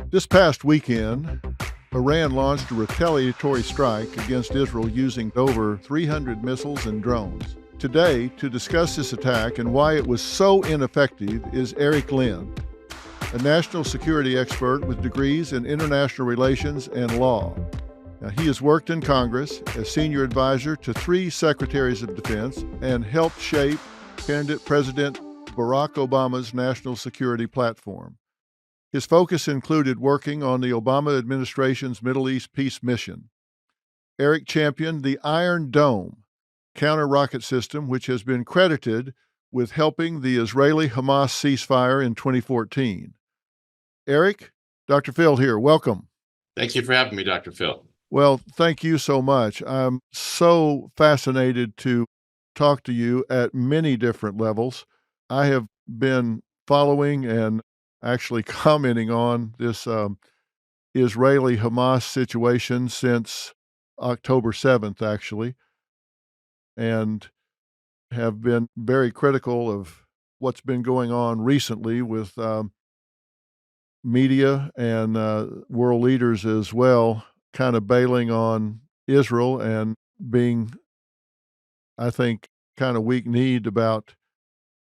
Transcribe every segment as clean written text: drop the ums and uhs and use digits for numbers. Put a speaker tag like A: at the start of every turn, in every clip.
A: This past weekend, Iran launched a retaliatory strike against Israel using over 300 missiles and drones. Today, to discuss this attack and why it was so ineffective, is Eric Lynn, a national security expert with degrees in international relations and law. Now, he has worked in Congress as senior advisor to 3 secretaries of defense and helped shape candidate President Barack Obama's national security platform. His focus included working on the Obama administration's Middle East peace mission. Eric championed the Iron Dome counter-rocket system, which has been credited with helping the Israeli-Hamas ceasefire in 2014. Eric, Dr. Phil here. Welcome.
B: Thank you for having me, Dr. Phil.
A: Well, thank you so much. I'm so fascinated to talk to you at many different levels. I have been following and actually commenting on this Israeli-Hamas situation since October 7th, actually, and have been very critical of what's been going on recently with media and world leaders as well, kind of bailing on Israel and being, I think, kind of weak-kneed about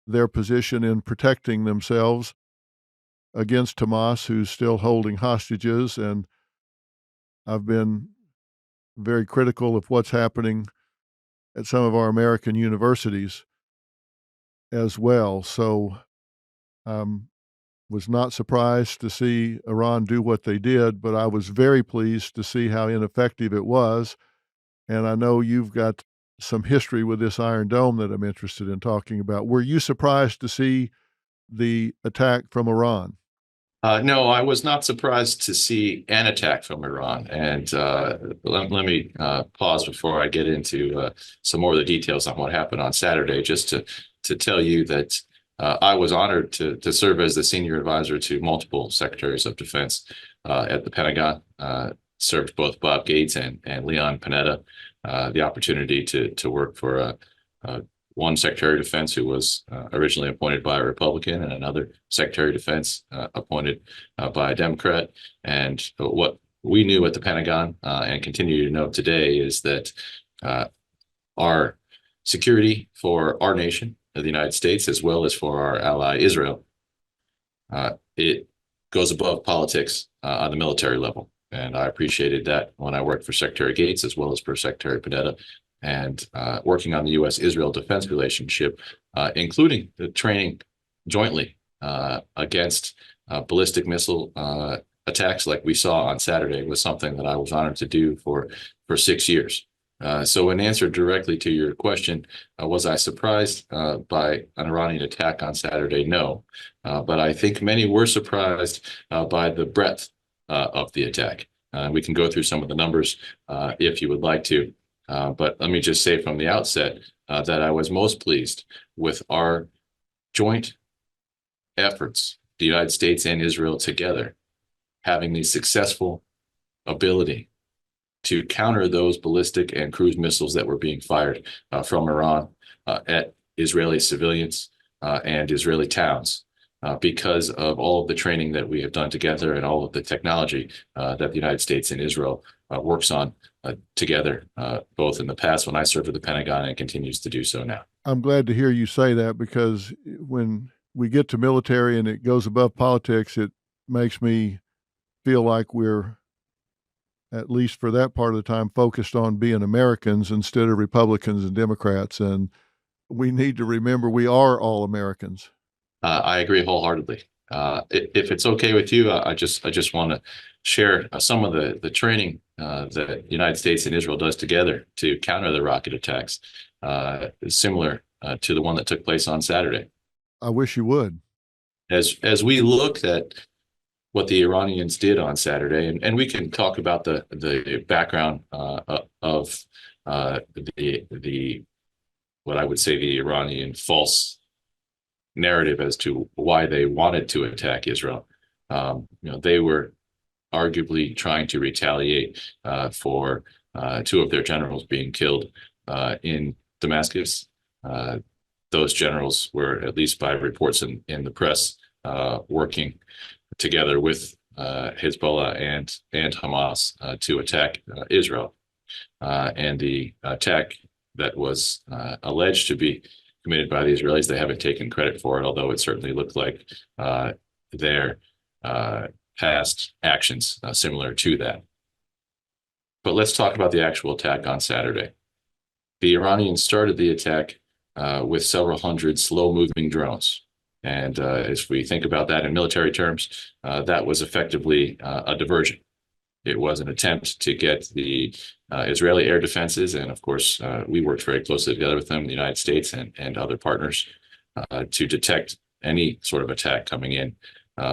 A: their position in protecting themselves against Hamas, who's still holding hostages. And I've been very critical of what's happening at some of our American universities as well. So was not surprised to see Iran do what they did, but I was very pleased to see how ineffective it was. And I know you've got some history with this Iron Dome that I'm interested in talking about. Were you surprised to see the attack from Iran?
B: No, I was not surprised to see an attack from Iran. And let me pause before I get into some more of the details on what happened on Saturday, just to tell you that I was honored to serve as the senior advisor to multiple secretaries of defense at the Pentagon. Served both Bob Gates and Leon Panetta. The opportunity to work for one Secretary of Defense who was originally appointed by a Republican and another Secretary of Defense appointed by a Democrat. And what we knew at the Pentagon and continue to know today is that our security for our nation, the United States, as well as for our ally Israel, it goes above politics on the military level. And I appreciated that when I worked for Secretary Gates as well as for Secretary Panetta, and working on the U.S.-Israel defense relationship, including the training jointly against ballistic missile attacks like we saw on Saturday, was something that I was honored to do for 6 years. So in answer directly to your question, was I surprised by an Iranian attack on Saturday? No, but I think many were surprised by the breadth of the attack. We can go through some of the numbers if you would like to. But let me just say from the outset that I was most pleased with our joint efforts, the United States and Israel together, having the successful ability to counter those ballistic and cruise missiles that were being fired from Iran at Israeli civilians and Israeli towns. Because of all of the training that we have done together and all of the technology that the United States and Israel works on together, both in the past when I served at the Pentagon and continues to do so now.
A: I'm glad to hear you say that, because when we get to military and it goes above politics, it makes me feel like we're, at least for that part of the time, focused on being Americans instead of Republicans and Democrats. And we need to remember we are all Americans.
B: I agree wholeheartedly. If it's okay with you, I just want to share some of the training that the United States and Israel does together to counter the rocket attacks, similar to the one that took place on Saturday.
A: I wish you would.
B: As we looked at what the Iranians did on Saturday, and we can talk about the background of the what I would say the Iranian false narrative as to why they wanted to attack Israel. They were arguably trying to retaliate for 2 of their generals being killed in Damascus. Those generals were, at least by reports in the press, working together with Hezbollah and Hamas to attack Israel. And the attack that was alleged to be committed by the Israelis, they haven't taken credit for it, although it certainly looked like their past actions similar to that. But let's talk about the actual attack on Saturday. The Iranians started the attack with several hundred slow-moving drones. And if we think about that in military terms, that was effectively a diversion. It was an attempt to get the Israeli air defenses, and of course, we worked very closely together with them, the United States and other partners, to detect any sort of attack coming in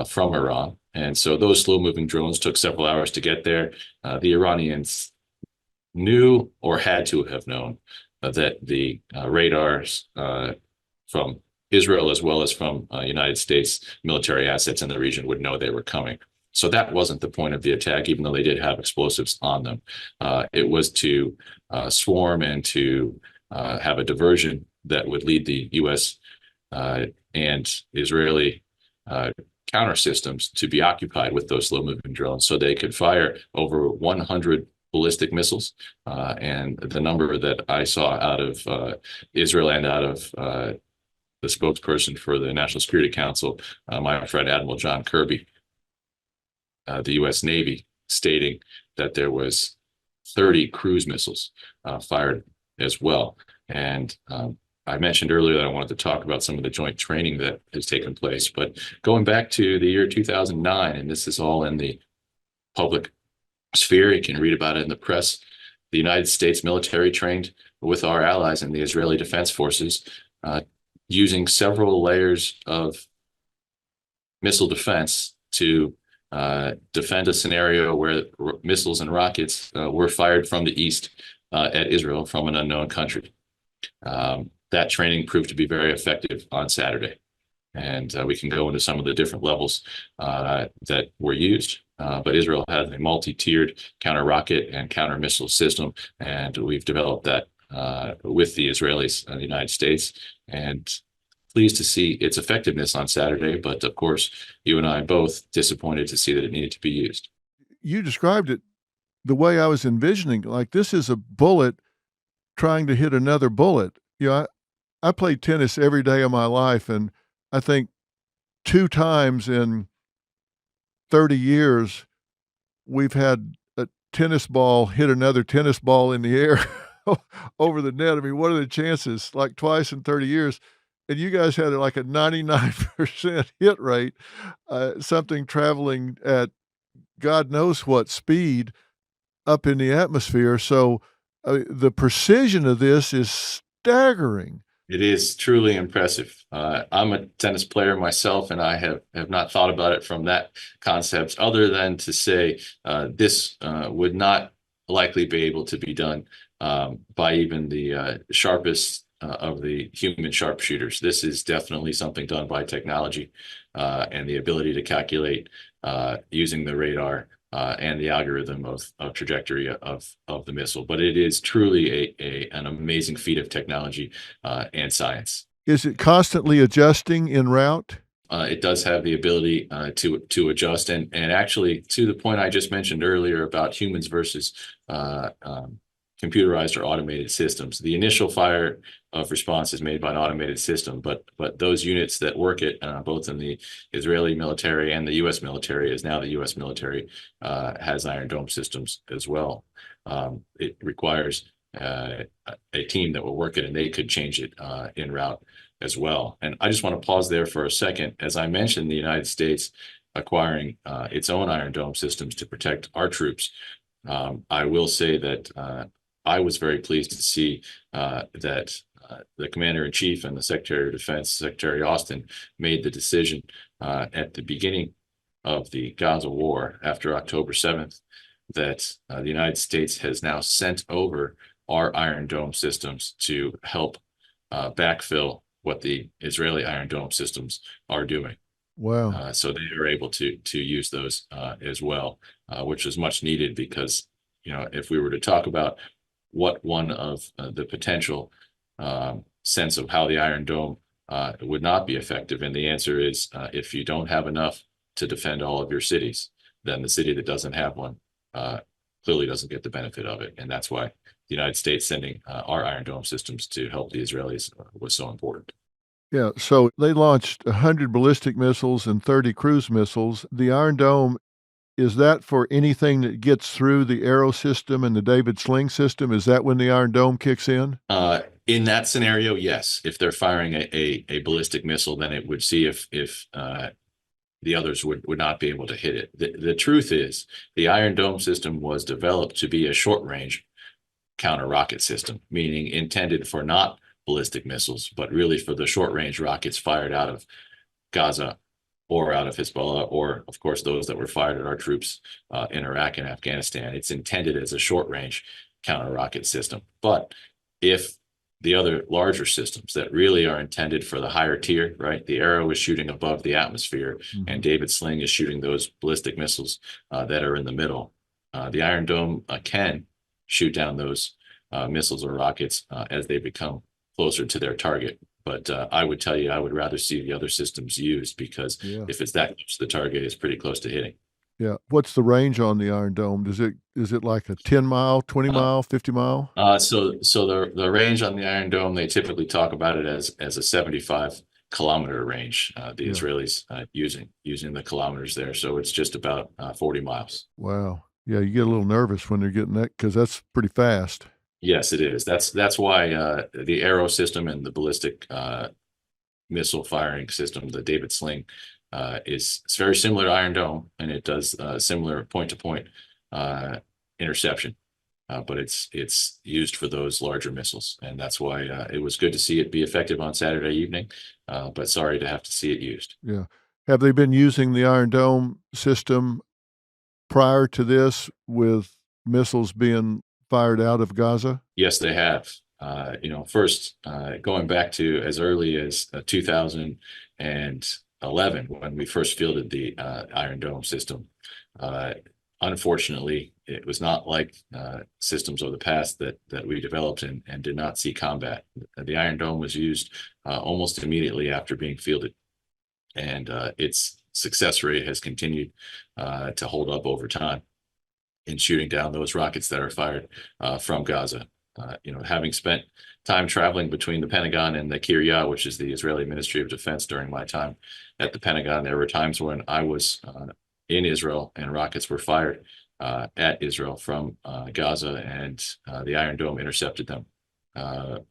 B: from Iran. And so those slow-moving drones took several hours to get there. The Iranians knew or had to have known that the radars from Israel as well as from United States military assets in the region would know they were coming. So that wasn't the point of the attack, even though they did have explosives on them. It was to swarm and to have a diversion that would lead the U.S. And Israeli counter systems to be occupied with those slow-moving drones so they could fire over 100 ballistic missiles. And the number that I saw out of Israel and out of the spokesperson for the National Security Council, my friend Admiral John Kirby, the U.S. Navy, stating that there was 30 cruise missiles fired as well. And I mentioned earlier that I wanted to talk about some of the joint training that has taken place. But going back to the year 2009, and this is all in the public sphere, you can read about it in the press, the United States military trained with our allies in the Israeli Defense Forces using several layers of missile defense to defend a scenario where missiles and rockets were fired from the east at Israel from an unknown country. That training proved to be very effective on Saturday. And we can go into some of the different levels that were used. But Israel has a multi-tiered counter-rocket and counter-missile system, and we've developed that with the Israelis and the United States. And pleased to see its effectiveness on Saturday, but of course, you and I both disappointed to see that it needed to be used.
A: You described it the way I was envisioning, like this is a bullet trying to hit another bullet. You know, I played tennis every day of my life, and I think 2 times in 30 years, we've had a tennis ball hit another tennis ball in the air over the net. I mean, what are the chances? Like twice in 30 years. And you guys had like a 99% hit rate, something traveling at God knows what speed up in the atmosphere. So the precision of this is staggering.
B: It is truly impressive. I'm a tennis player myself, and I have not thought about it from that concept other than to say this would not likely be able to be done by even the sharpest of the human sharpshooters. This is definitely something done by technology and the ability to calculate using the radar and the algorithm of trajectory of the missile. But it is truly an amazing feat of technology and science.
A: Is it constantly adjusting en route?
B: It does have the ability to adjust, and actually to the point I just mentioned earlier about humans versus computerized or automated systems. The initial fire of response is made by an automated system, but those units that work it both in the Israeli military and the U.S. military, as now the U.S. military has Iron Dome systems as well. It requires a team that will work it, and they could change it en route as well. And I just want to pause there for a second. As I mentioned, the United States acquiring its own Iron Dome systems to protect our troops. I will say that I was very pleased to see that the Commander-in-Chief and the Secretary of Defense, Secretary Austin, made the decision at the beginning of the Gaza war after October 7th that the United States has now sent over our Iron Dome systems to help backfill what the Israeli Iron Dome systems are doing.
A: Wow.
B: So they are able to use those as well, which is much needed because, you know, if we were to talk about what one of the potential sense of how the Iron Dome would not be effective, and the answer is if you don't have enough to defend all of your cities, then the city that doesn't have one clearly doesn't get the benefit of it. And that's why the United States sending our Iron Dome systems to help the Israelis was so important.
A: Yeah, so they launched 100 ballistic missiles and 30 cruise missiles. The Iron Dome, is that for anything that gets through the Arrow system and the David Sling system? Is that when the Iron Dome kicks in?
B: In that scenario, yes. If they're firing a ballistic missile, then it would see if the others would not be able to hit it. The truth is, the Iron Dome system was developed to be a short-range counter rocket system, meaning intended for not ballistic missiles, but really for the short-range rockets fired out of Gaza or out of Hezbollah, or of course those that were fired at our troops in Iraq and Afghanistan. It's intended as a short-range counter rocket system. But if the other larger systems that really are intended for the higher tier, right? The Arrow is shooting above the atmosphere, and David Sling is shooting those ballistic missiles that are in the middle. The Iron Dome can shoot down those missiles or rockets as they become closer to their target. But I would tell you, I would rather see the other systems used, because if it's that close to the target, it's pretty close to hitting.
A: Yeah. What's the range on the Iron Dome? Is it like a 10-mile, 20-mile, 50-mile?
B: So the range on the Iron Dome, they typically talk about it as a 75-kilometer range. The Israelis using the kilometers there, so it's just about 40 miles.
A: Wow. Yeah, you get a little nervous when they're getting that, because that's pretty fast.
B: Yes, it is. That's why the Arrow system and the ballistic missile firing system, the David Sling, it's very similar to Iron Dome, and it does similar point-to-point interception, but it's used for those larger missiles, and that's why it was good to see it be effective on Saturday evening, but sorry to have to see it used.
A: Yeah. Have they been using the Iron Dome system prior to this with missiles being fired out of Gaza?
B: Yes, they have. First, going back to as early as 2011, when we first fielded the Iron Dome system. Unfortunately, it was not like systems of the past that we developed and did not see combat. The Iron Dome was used almost immediately after being fielded, and its success rate has continued to hold up over time in shooting down those rockets that are fired from Gaza. Having spent time traveling between the Pentagon and the Kiryat, which is the Israeli Ministry of Defense, during my time at the Pentagon, there were times when I was in Israel and rockets were fired at Israel from Gaza, and the Iron Dome intercepted them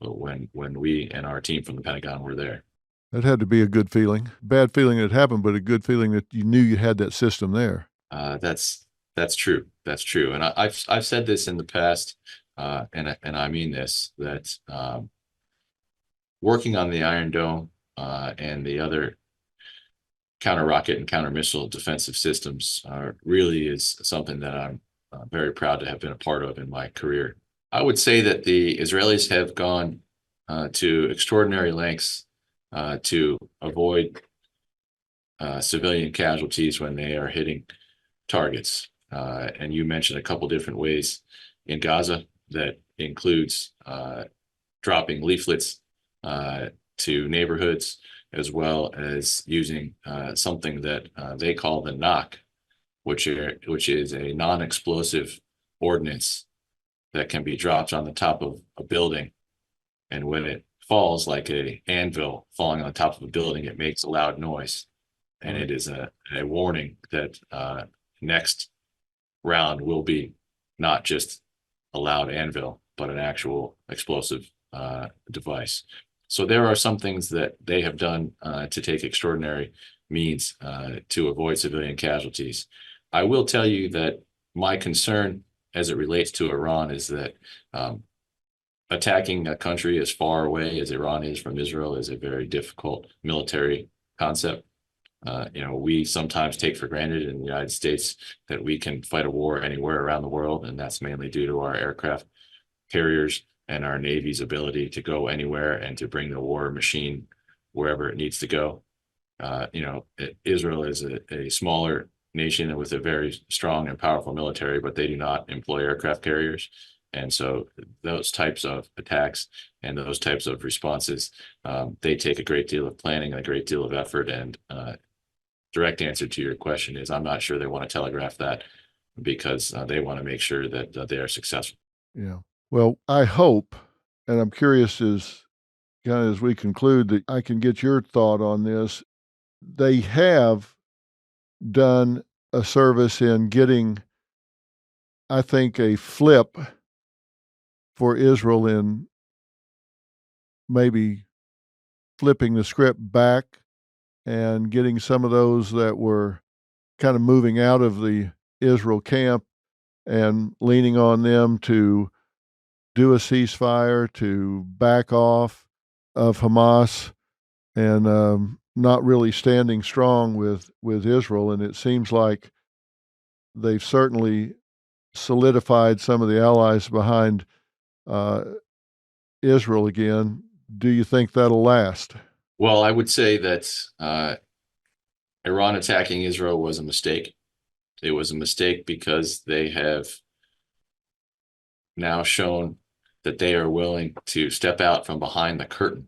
B: when we and our team from the Pentagon were there.
A: That had to be a good feeling. Bad feeling it happened, but a good feeling that you knew you had that system there.
B: That's true. That's true. And I've said this in the past, and I mean this, that working on the Iron Dome and the other counter rocket and counter missile defensive systems really is something that I'm very proud to have been a part of in my career. I would say that the Israelis have gone to extraordinary lengths to avoid civilian casualties when they are hitting targets. And you mentioned a couple different ways in Gaza that includes dropping leaflets to neighborhoods, as well as using something that they call the knock, which is a non-explosive ordnance that can be dropped on the top of a building. And when it falls, like an anvil falling on the top of a building, it makes a loud noise. And it is a warning that next round will be not just a loud anvil, but an actual explosive device. So there are some things that they have done to take extraordinary means to avoid civilian casualties. I will tell you that my concern as it relates to Iran is that attacking a country as far away as Iran is from Israel is a very difficult military concept. We sometimes take for granted in the United States that we can fight a war anywhere around the world, and that's mainly due to our aircraft carriers and our Navy's ability to go anywhere and to bring the war machine wherever it needs to go. Israel is a smaller nation with a very strong and powerful military, but they do not employ aircraft carriers. And so those types of attacks and those types of responses, they take a great deal of planning, a great deal of effort, and direct answer to your question is I'm not sure they want to telegraph that because they want to make sure that they are successful.
A: Yeah. Well, I hope, and I'm curious as we conclude that I can get your thought on this. They have done a service in getting, I think, a flip for Israel in maybe flipping the script back and getting some of those that were kind of moving out of the Israel camp and leaning on them to do a ceasefire, to back off of Hamas, and not really standing strong with Israel. And it seems like they've certainly solidified some of the allies behind uh, Israel again. Do you think that'll last?
B: Well, I would say that Iran attacking Israel was a mistake. It was a mistake because they have now shown that they are willing to step out from behind the curtain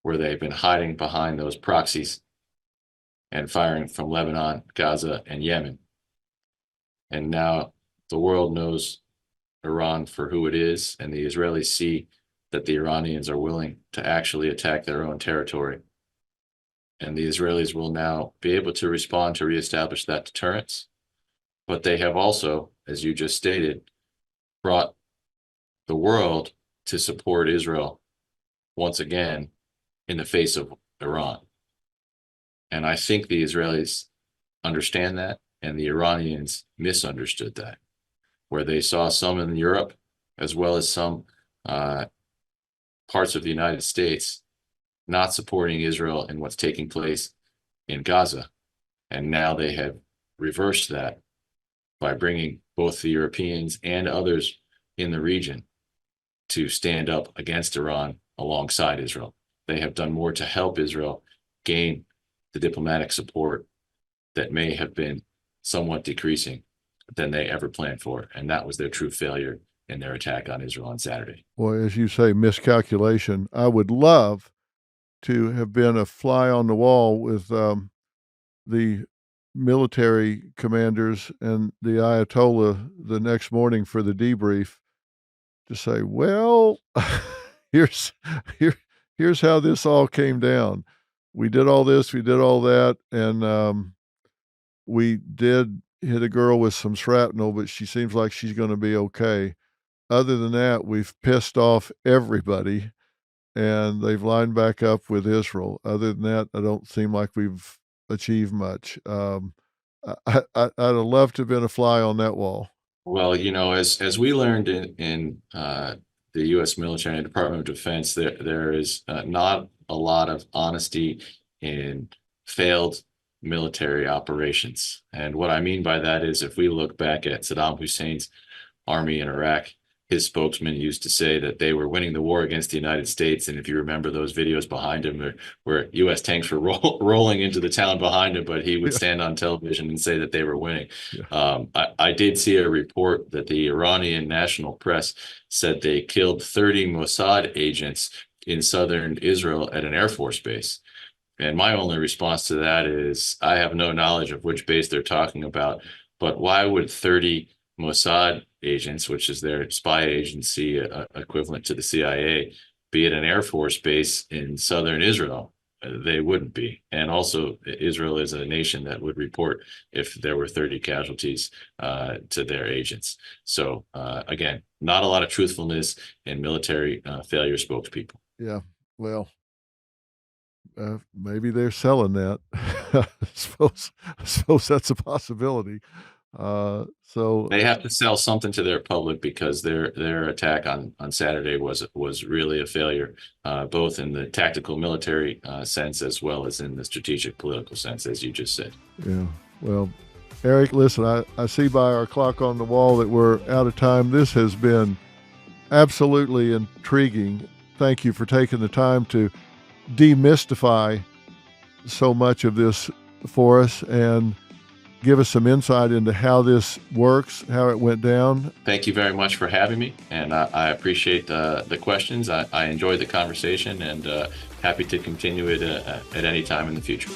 B: where they've been hiding behind those proxies and firing from Lebanon, Gaza, and Yemen. And now the world knows Iran for who it is, and the Israelis see that the Iranians are willing to actually attack their own territory. And the Israelis will now be able to respond to reestablish that deterrence. But they have also, as you just stated, brought the world to support Israel once again in the face of Iran. And I think the Israelis understand that, and the Iranians misunderstood that, where they saw some in Europe as well as some parts of the United States not supporting Israel in what's taking place in Gaza. And now they have reversed that by bringing both the Europeans and others in the region to stand up against Iran alongside Israel. They have done more to help Israel gain the diplomatic support that may have been somewhat decreasing than they ever planned for. And that was their true failure in their attack on Israel on Saturday.
A: Well, as you say, miscalculation. I would love to have been a fly on the wall with the military commanders and the Ayatollah the next morning for the debrief to say, well, here's how this all came down. We did all this, we did all that, and we did hit a girl with some shrapnel, but she seems like she's going to be okay. Other than that, we've pissed off everybody, and they've lined back up with Israel. Other than that, I don't seem like we've achieved much. I'd have loved to have been a fly on that wall.
B: Well, as we learned in the U.S. military and Department of Defense, there is not a lot of honesty in failed military operations. And what I mean by that is if we look back at Saddam Hussein's army in Iraq, his spokesman used to say that they were winning the war against the United States. And if you remember those videos behind him where U.S. tanks were rolling into the town behind him, but he would stand on television and say that they were winning. Yeah. I did see a report that the Iranian national press said they killed 30 Mossad agents in southern Israel at an Air Force base. And my only response to that is I have no knowledge of which base they're talking about, but why would 30 Mossad agents, which is their spy agency equivalent to the CIA, be at an Air Force base in southern Israel? They wouldn't be. And also, Israel is a nation that would report if there were 30 casualties to their agents. So again, not a lot of truthfulness in military failure spokespeople.
A: Yeah, well, maybe they're selling that. I suppose that's a possibility. So
B: they have to sell something to their public because their attack on Saturday was really a failure, both in the tactical military sense as well as in the strategic political sense, as you just said.
A: Yeah. Well, Eric, listen, I see by our clock on the wall that we're out of time. This has been absolutely intriguing. Thank you for taking the time to demystify so much of this for us and give us some insight into how this works, how it went down.
B: Thank you very much for having me, and I appreciate the questions. I enjoyed the conversation and happy to continue it at any time in the future.